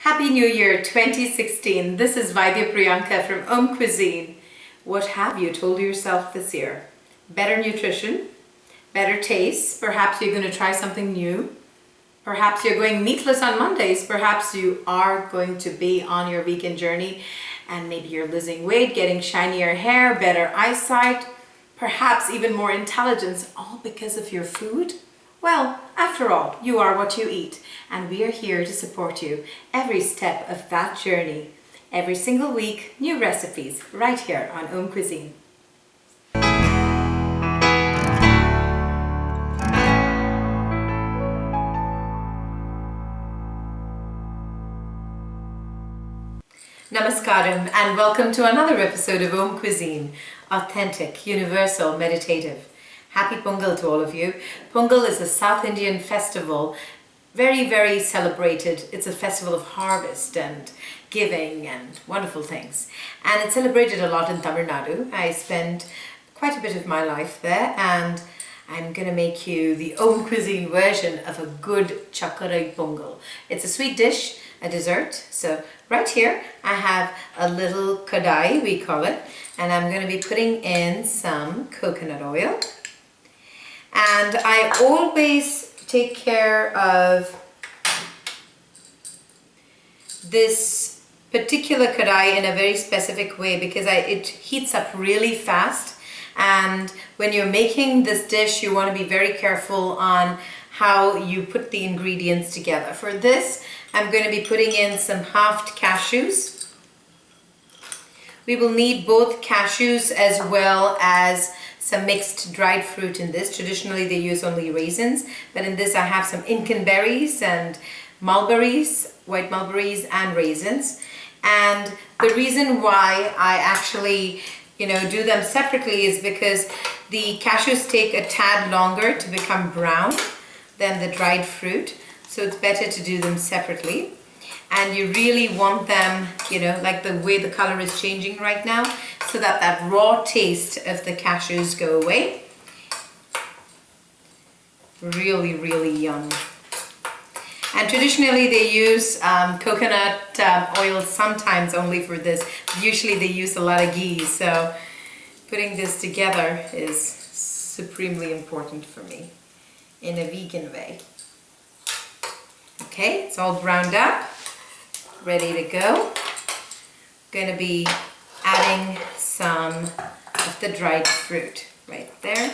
Happy New Year 2016. This is Vaidya Priyanka from AUMcuisine. What have you told yourself this year? Better nutrition, better taste, perhaps you're going to try something new. Perhaps you're going meatless on Mondays. Perhaps you are going to be on your vegan journey and maybe you're losing weight, getting shinier hair, better eyesight, perhaps even more intelligence, all because of your food. Well, after all, you are what you eat, and we are here to support you every step of that journey. Every single week, new recipes right here on AUMcuisine. Namaskaram and welcome to another episode of AUMcuisine, authentic, universal, meditative. Happy Pongal to all of you. Pongal is a South Indian festival, very, very celebrated. It's a festival of harvest and giving and wonderful things. And it's celebrated a lot in Tamilnadu. I spent quite a bit of my life there, and I'm going to make you the AUMcuisine version of a good Chakkarai Pongal. It's a sweet dish, a dessert. So right here I have a little kadai, we call it, and I'm going to be putting in some coconut oil. And I always take care of this particular kadai in a very specific way because it heats up really fast. And when you're making this dish, you want to be very careful on how you put the ingredients together. For this, I'm going to be putting in some halved cashews. We will need both cashews as well as some mixed dried fruit in this. Traditionally they use only raisins, but in this I have some Incan berries and mulberries, white mulberries and raisins. And the reason why I actually do them separately is because the cashews take a tad longer to become brown than the dried fruit, so it's better to do them separately. And you really want them, like the way the color is changing right now, so that that raw taste of the cashews go away. Really, really yum. And traditionally they use coconut oil sometimes only for this. Usually they use a lot of ghee, so putting this together is supremely important for me in a vegan way. Okay, it's all browned up, ready to go. Going to be adding some of the dried fruit right there.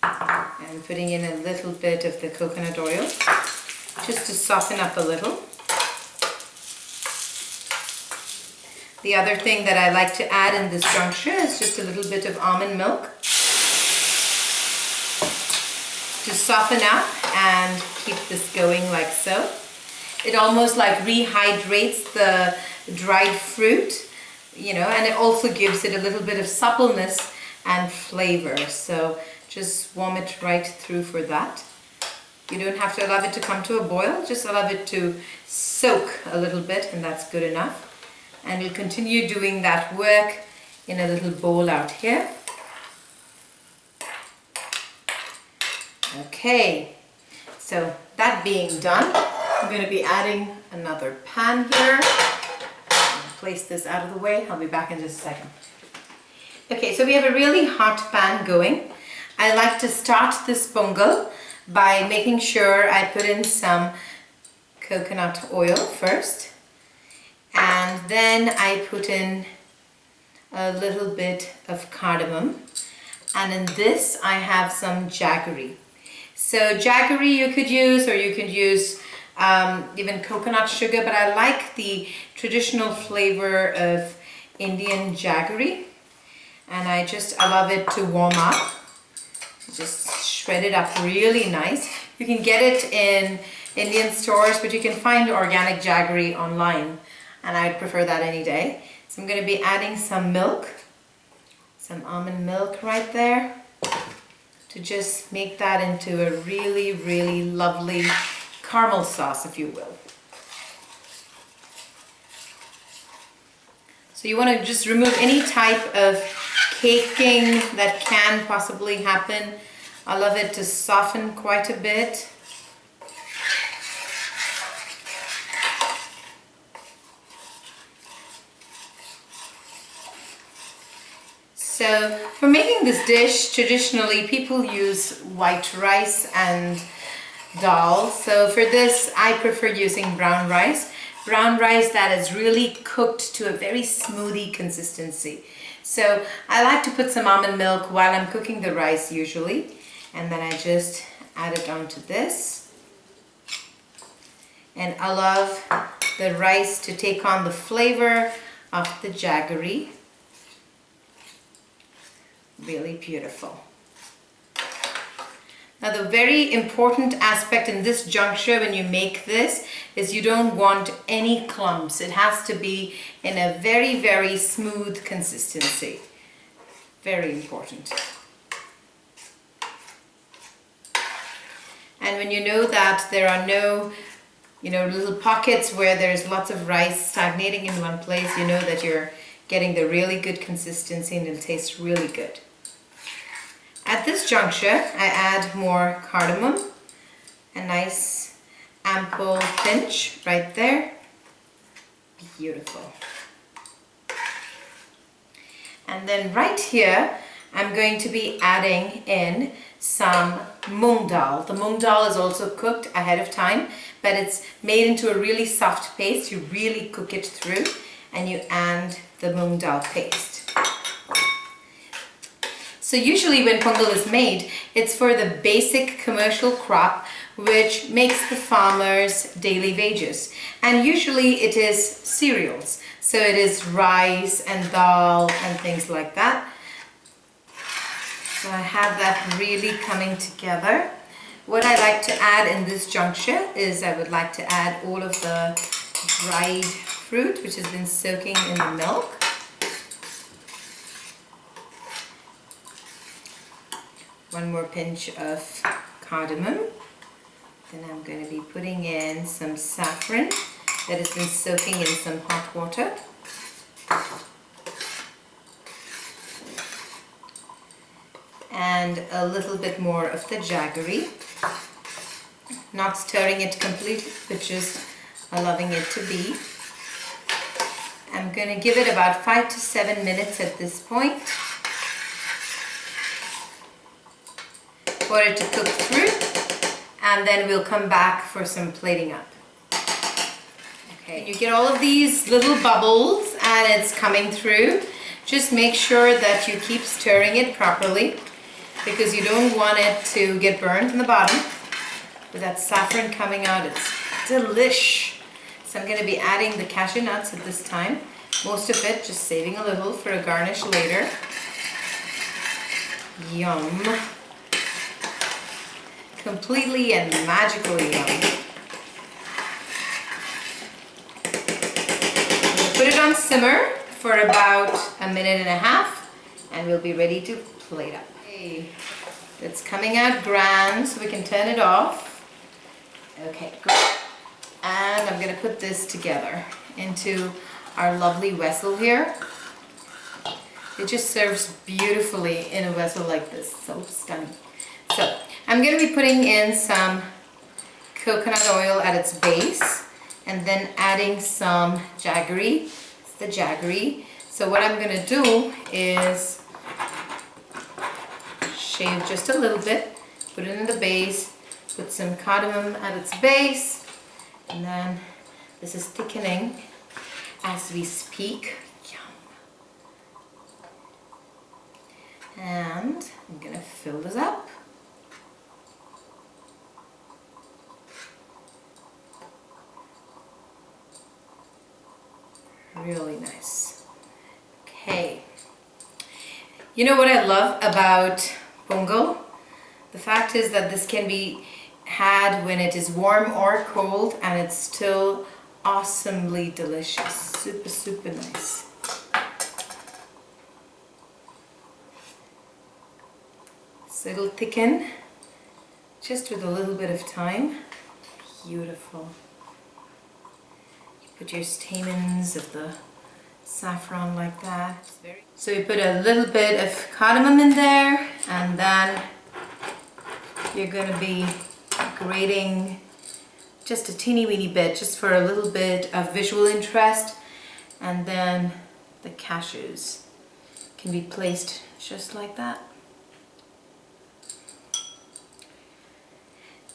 And putting in a little bit of the coconut oil just to soften up a little. The other thing that I like to add in this juncture is just a little bit of almond milk to soften up and keep this going like so. It almost like rehydrates the dried fruit, and it also gives it a little bit of suppleness and flavor. So just warm it right through for that. You don't have to allow it to come to a boil, just allow it to soak a little bit, and that's good enough. And we'll continue doing that work in a little bowl out here. Okay, so that being done, I'm going to be adding another pan here. I'll place this out of the way. I'll be back in just a second. Okay, so we have a really hot pan going. I like to start this pongal by making sure I put in some coconut oil first, and then I put in a little bit of cardamom, and in this I have some jaggery. So jaggery you could use, or you could use even coconut sugar, but I like the traditional flavor of Indian jaggery, and I just allow it to warm up. Just shred it up really nice. You can get it in Indian stores, but you can find organic jaggery online, and I'd prefer that any day. So I'm going to be adding some milk, some almond milk right there, to just make that into a really, really lovely caramel sauce, if you will. So you want to just remove any type of caking that can possibly happen. I love it to soften quite a bit. So for making this dish, traditionally people use white rice and dal. So for this, I prefer using brown rice. Brown rice that is really cooked to a very smoothie consistency. So I like to put some almond milk while I'm cooking the rice usually. And then I just add it onto this. And I love the rice to take on the flavor of the jaggery. Really beautiful. Now the very important aspect in this juncture when you make this is you don't want any clumps. It has to be in a very, very smooth consistency. Very important. And when you know that there are no, little pockets where there's lots of rice stagnating in one place, you know that you're getting the really good consistency and it'll taste really good. At this juncture, I add more cardamom, a nice ample pinch right there. Beautiful. And then right here, I'm going to be adding in some moong dal. The moong dal is also cooked ahead of time, but it's made into a really soft paste. You really cook it through and you add the moong dal paste. So usually when pongal is made, it's for the basic commercial crop which makes the farmers daily wages. And usually it is cereals. So it is rice and dal and things like that. So I have that really coming together. What I like to add in this juncture is I would like to add all of the dried fruit which has been soaking in the milk. One more pinch of cardamom. Then I'm going to be putting in some saffron that has been soaking in some hot water. And a little bit more of the jaggery. Not stirring it completely, but just allowing it to be. I'm going to give it about 5 to 7 minutes at this point for it to cook through, and then we'll come back for some plating up. Okay, you get all of these little bubbles and it's coming through. Just make sure that you keep stirring it properly because you don't want it to get burnt in the bottom. With that saffron coming out, it's delish. So I'm going to be adding the cashew nuts at this time. Most of it, just saving a little for a garnish later. Yum. Completely and magically yum. Put it on simmer for about 1.5 minutes and we'll be ready to plate up. Okay. It's coming out grand, so we can turn it off. Okay, good. And I'm going to put this together into our lovely vessel here. It just serves beautifully in a vessel like this. So stunning. So I'm going to be putting in some coconut oil at its base and then adding some jaggery. It's the jaggery. So what I'm going to do is shave just a little bit, put it in the base, put some cardamom at its base, and then this is thickening as we speak. Yum. And I'm going to fill this up. Really nice. Okay. You know what I love about pongal? The fact is that this can be had when it is warm or cold and it's still awesomely delicious. Super, super nice. So it'll thicken just with a little bit of time. Beautiful. Put your stamens of the saffron like that. So you put a little bit of cardamom in there, and then you're going to be grating just a teeny weeny bit, just for a little bit of visual interest, and then the cashews can be placed just like that.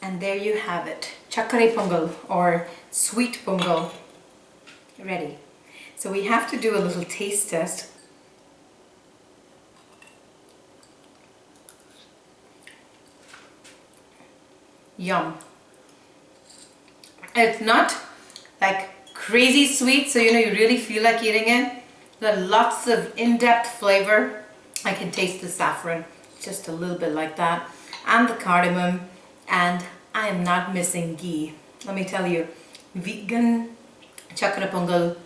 And there you have it, Chakkarai Pongal or sweet Pongal ready. So we have to do a little taste test. Yum. It's not like crazy sweet, so you know you really feel like eating it. There's lots of in-depth flavor. I can taste the saffron, just a little bit like that, and the cardamom, and I am not missing ghee. Let me tell you, vegan Chakkarai Pongal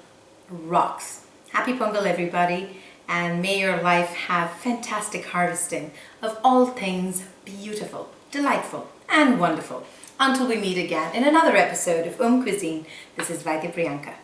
rocks. Happy Pongal everybody, and may your life have fantastic harvesting of all things beautiful, delightful and wonderful. Until we meet again in another episode of AUMcuisine, this is Vaidya Priyanka.